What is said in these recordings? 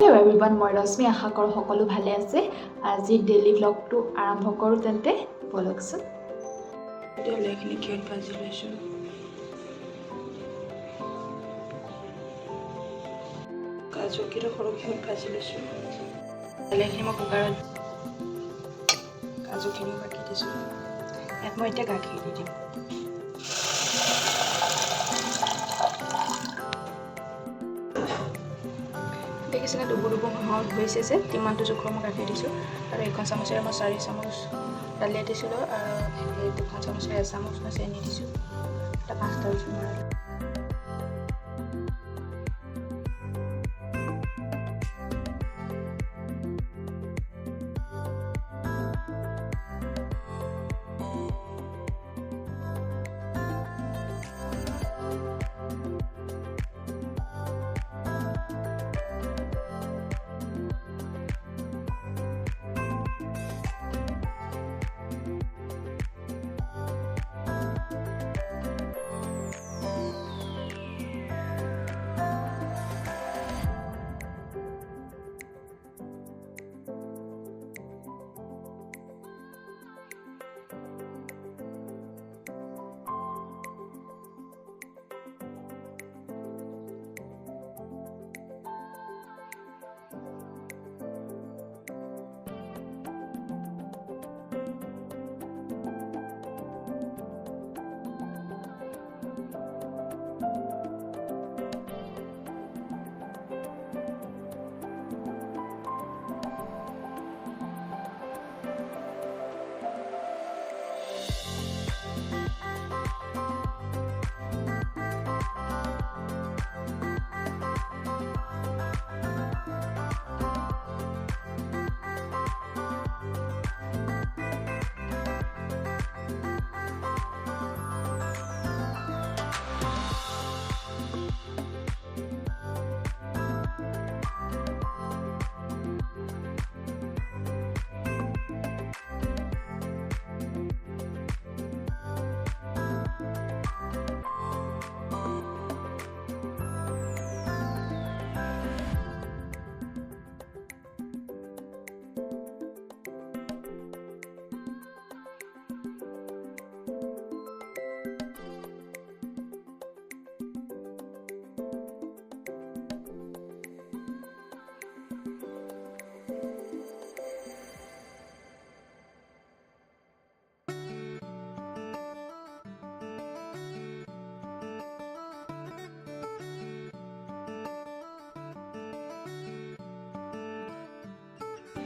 Hello everyone, মই ৰশ্মি আশা কৰোঁ সকলো ভালে আছে। আজি ডেইলি ব্লগটো আৰম্ভ কৰোঁ তেন্তে বলকচোন। দালিয়াখিনি ঘিউত ভাজি লৈছোঁ। কাজুকেইটা সৰু ঘিউত ভাজি লৈছোঁ। দালিয়াখিনি মই কুকাৰত কাজুখিনি বাকি দিছোঁ। ইয়াত মই এতিয়া গাখীৰ দি দিম। দেখিছেনে দুবুৰ হৈছে যে কিমানটো জোখৰ মই গাখীৰ দিছোঁ আৰু এখন চামুচেৰে মই 4 চামুচ দালিয়া দিছিলোঁ আৰু এই 2খন চামুচেৰে 1 চামুচ মই চেনি দিছোঁ। এটা 5টা উজুল মাৰিলোঁ।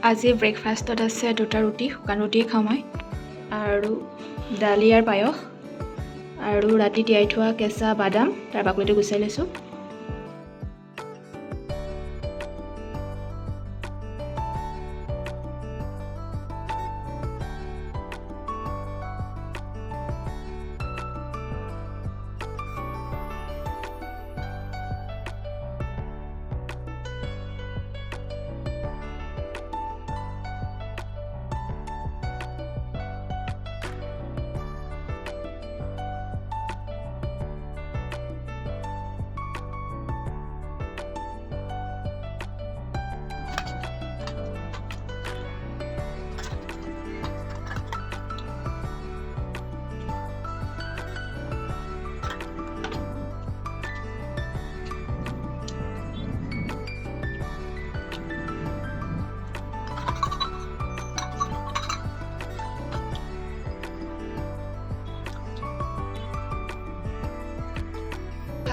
আজি ব্ৰেকফাষ্টত আছে 2টা ৰুটি, শুকান ৰুটিয়ে খাওঁ মই, আৰু ডালিয়াৰ পায়স, আৰু ৰাতি তিয়াই থোৱা কেঁচা বাদাম তাৰ বাকলিটো গুচাই লৈছোঁ।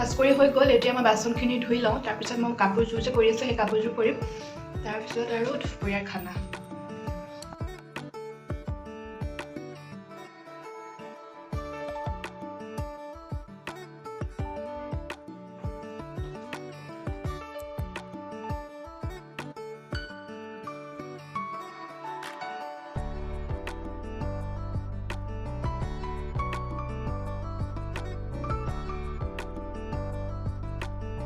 ভাজ কৰি হৈ গ'ল। এতিয়া মই বাচনখিনি ধুই লওঁ, তাৰপিছত মই কাপোৰযোৰ যে কৰি আছোঁ সেই কাপোৰযোৰ কৰিম, তাৰপিছত আৰু দুপৰীয়াৰ খানা।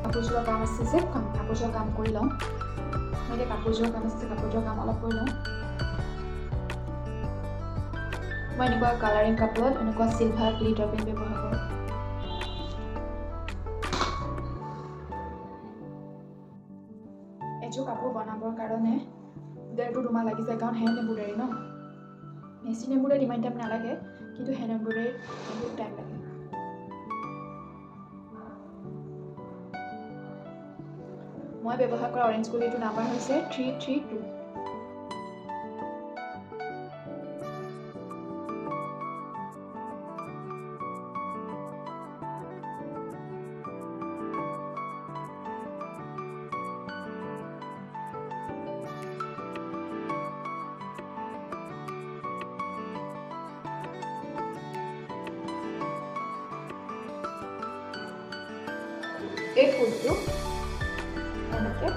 কাপোৰযোৰৰ কাম আছে যে কাপোৰযোৰৰ কাম কৰি লওঁ। মই এতিয়া কাপোৰযোৰৰ কাম আছে, কাপোৰযোৰৰ কাম অলপ কৰি লওঁ। মই এনেকুৱা কালাৰিং কাপোৰত এনেকুৱা চিলভাৰ গ্লিটাৰ পেন ব্যৱহাৰ কৰোঁ। এযোৰ কাপোৰ বনাবৰ কাৰণে 1.5 দুমাহ লাগি যায়, কাৰণ হেণ্ড এম্ব্ৰইডাৰী ন। মেচিন এম্ব্ৰইডাৰীত ইমান টাইম নালাগে, কিন্তু হেণ্ড এম্ব্ৰইডাৰীত বহুত টাইম লাগে। মই ব্যৱহাৰ কৰা অৰেঞ্জ গুলিটোৰ নাম্বাৰ হৈছে 332। এই ফুলটো এনেকৈ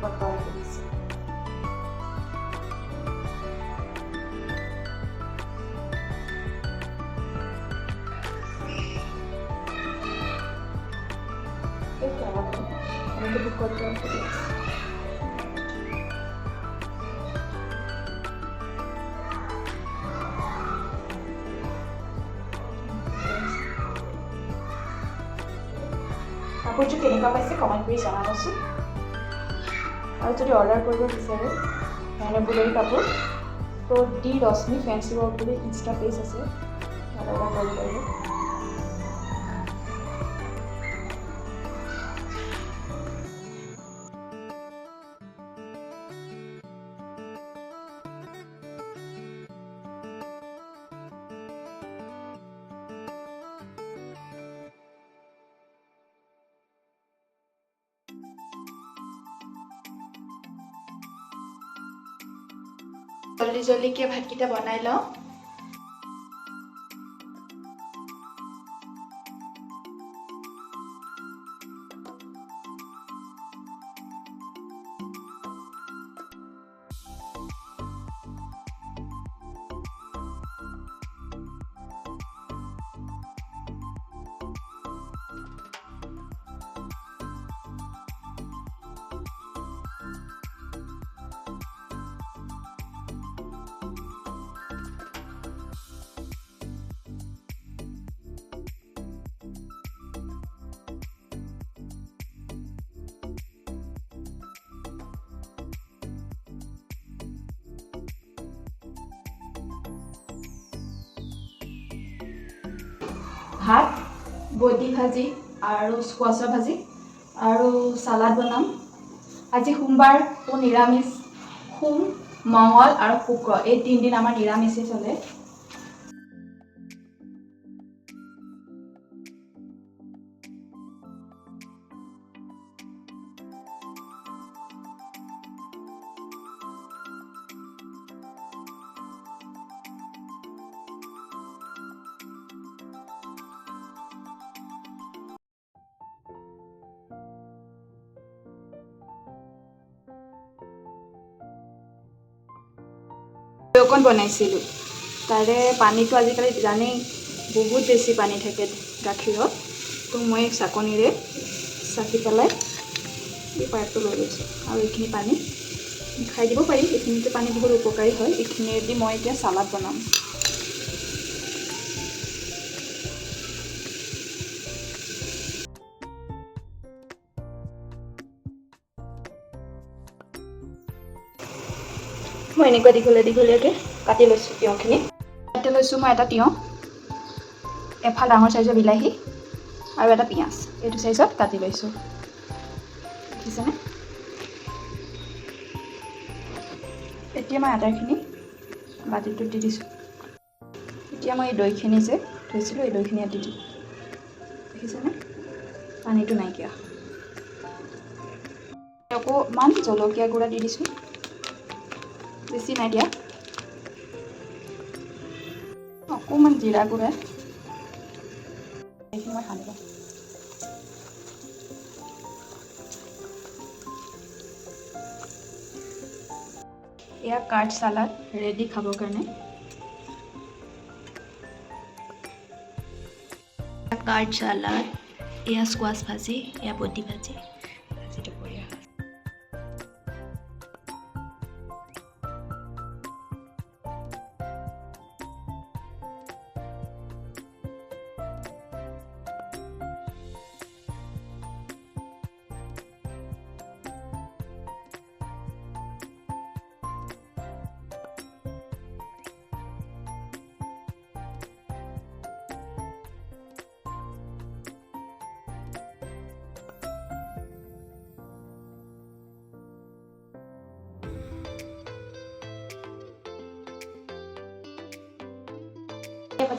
বতৰাই দিছে। এই ফ্লাৱাৰটো এনেকৈ বুকত ফুলি আছে। কাপোৰযোৰ কেনেকুৱা পাইছে কমেণ্ট কৰি জনাবচোন। আৰু যদি অৰ্ডাৰ কৰিব বিচাৰে হেণ্ড এম্ব্ৰইডাৰী কাপোৰ, তো ডি ৰশ্মি ফেঞ্চি ৱৰ্ক বুলি ইনষ্টা পেজ আছে, তাত অৰ্ডাৰ কৰিব পাৰিব। জলদিকে ভাতকেইটা বনাই লওঁ। ভাত, বডি ভাজি আৰু স্কোৱাছৰ ভাজি আৰু চালাড বনাম। আজি সোমবাৰ তো নিৰামিষ। সোম, মঙল আৰু শুক্ৰ এই 3 দিন আমাৰ নিৰামিষেই চলে। অকণ বনাইছিলোঁ, তাৰে পানীটো আজিকালি জানেই বহুত বেছি পানী থাকে গাখীৰত, তো মই চাকনিৰে চাকি পেলাই এই পাইপটো লৈ লৈছোঁ। আৰু এইখিনি পানী খাই দিব পাৰি, এইখিনিতে পানী বহুত উপকাৰী হয়। এইখিনিয়েদি মই এতিয়া চালাড বনাম। মই এনেকুৱা দীঘলীয়াকৈ কাটি লৈছোঁ তিয়ঁহখিনি। কাটি লৈছোঁ মই এটা তিয়ঁহ, এফাল ডাঙৰ চাইজৰ বিলাহী আৰু এটা পিঁয়াজ, এইটো চাইজত কাটি লৈছোঁ। দেখিছেনে? এতিয়া মই আটাখিনি বাতিটোত দি দিছোঁ। এতিয়া মই এই দৈখিনি যে থৈছিলোঁ, এই দৈখিনি দি দিওঁ। দেখিছেনে? পানীটো নাইকিয়া। অকণমান জলকীয়া গুড়া দি দিছোঁ, বেছি নাই দিয়া। অকণমান জিৰা গুড়া, এইখিনি মই সানি লওঁ। এয়া কাৰ্ড চালাড ৰেডি খাবৰ কাৰণে। কাৰ্ড চালাড, এয়া স্কোৱাছ ভাজি, এয়া বডি ভাজি। ভাজিটো বঢ়িয়া।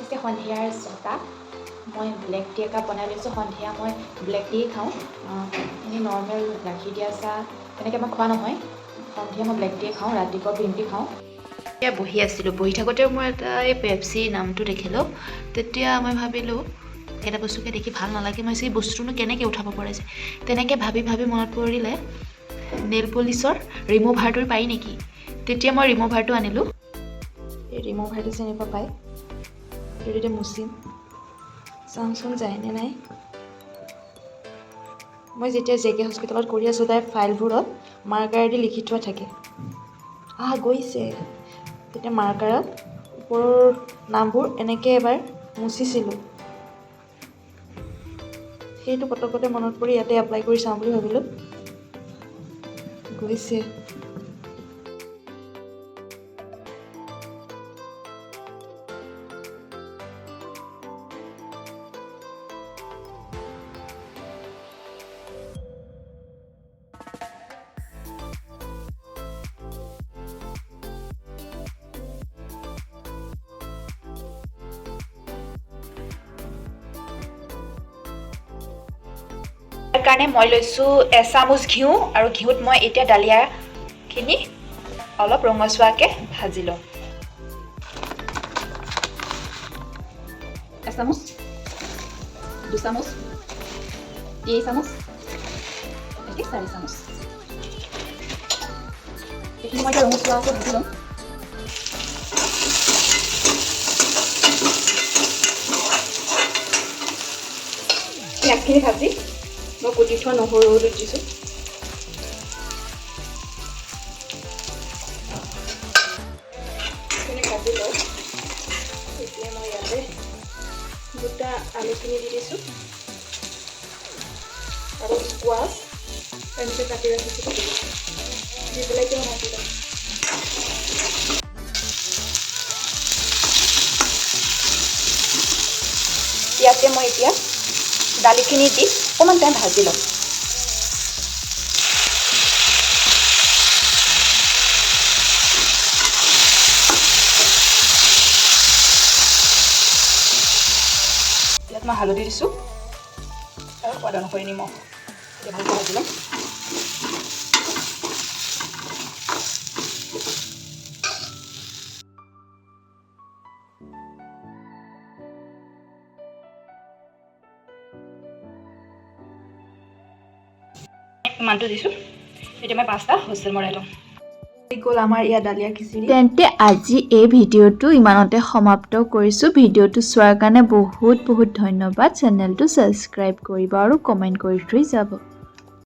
হৈছে সন্ধিয়াৰ 6টা মই ব্লেক টি একাপ বনাই লৈছোঁ সন্ধিয়া মই ব্লেক টিয়ে খাওঁ এনেই নৰ্মেল গাখীৰ দিয়া চাহ তেনেকৈ মই খোৱা নহয় সন্ধিয়া মই ব্লেক টিয়ে খাওঁ ৰাতিপুৱা গ্ৰীণ টি খাওঁ এতিয়া বহি আছিলোঁ বহি থাকোঁতে মই এটা এই পেপচি নামটো দেখিলোঁ তেতিয়া মই ভাবিলোঁ এটা বস্তুকে দেখি ভাল নালাগে মই সেই বস্তুটোনো কেনেকৈ উঠাব পৰা যায় তেনেকৈ ভাবি ভাবি মনত পৰিলে নেল পলিচৰ ৰিমুভাৰটো পাই নেকি তেতিয়া মই ৰিমুভাৰটো আনিলোঁ এই ৰিমুভাৰটো চিনিব পায় এইটো মুচিম চাওঁচোন যায়নে নাই মই যেতিয়া জেকে হস্পিটেলত কৰি আছোঁ তাই ফাইলবোৰত মাৰ্কাৰেদি লিখি থোৱা থাকে গৈছে তেতিয়া মাৰ্কাৰত ওপৰৰ নামবোৰ এনেকৈ এবাৰ মুচিছিলোঁ সেইটো পটকতে মনত পৰি ইয়াতে এপ্লাই কৰি চাওঁ বুলি ভাবিলোঁ গৈছে তাৰ কাৰণে মই লৈছোঁ এচামুচ ঘিউ আৰু ঘিউত মই এতিয়া ডালিয়াখিনি অলপ ৰঙচুৱাকৈ ভাজি লওঁ এচামুচ 2 চামুচ 3 চামুচ 4 চামুচ এইখিনি মই এতিয়া ৰঙচুৱাকৈ ভাজি লওঁ পিঁয়াজখিনি ভাজি মই কুটি থোৱা নহৰু দিছোঁ এইখিনি ভাজি লওঁ এতিয়া মই ইয়াতে দুটা আলুখিনি দি দিছোঁ আৰু স্কোৱাছ তেনেকৈ কাটি ৰাখিছিলোঁ দি পেলাই কিয় ভাজি লওঁ ইয়াতে মই এতিয়া দালিখিনি দি অকণমান টাইম ভাজি লওঁ ইয়াত মই হালধি দিছোঁ আৰু সোৱাদ অনুসৰি নিমখ এতিয়া ভালকৈ ভাজি ল'ম ইমানটো দিছোঁ এতিয়া মই 5টা হোষ্টেল মৰাই লওঁ গ'ল আমাৰ ইয়াত ডালিয়া খিচিৰি তেন্তে আজি এই ভিডিঅ'টো ইমানতে সমাপ্ত কৰিছোঁ ভিডিঅ'টো চোৱাৰ কাৰণে বহুত বহুত ধন্যবাদ চেনেলটো ছাবস্ক্ৰাইব কৰিব আৰু কমেণ্ট কৰি থৈ যাব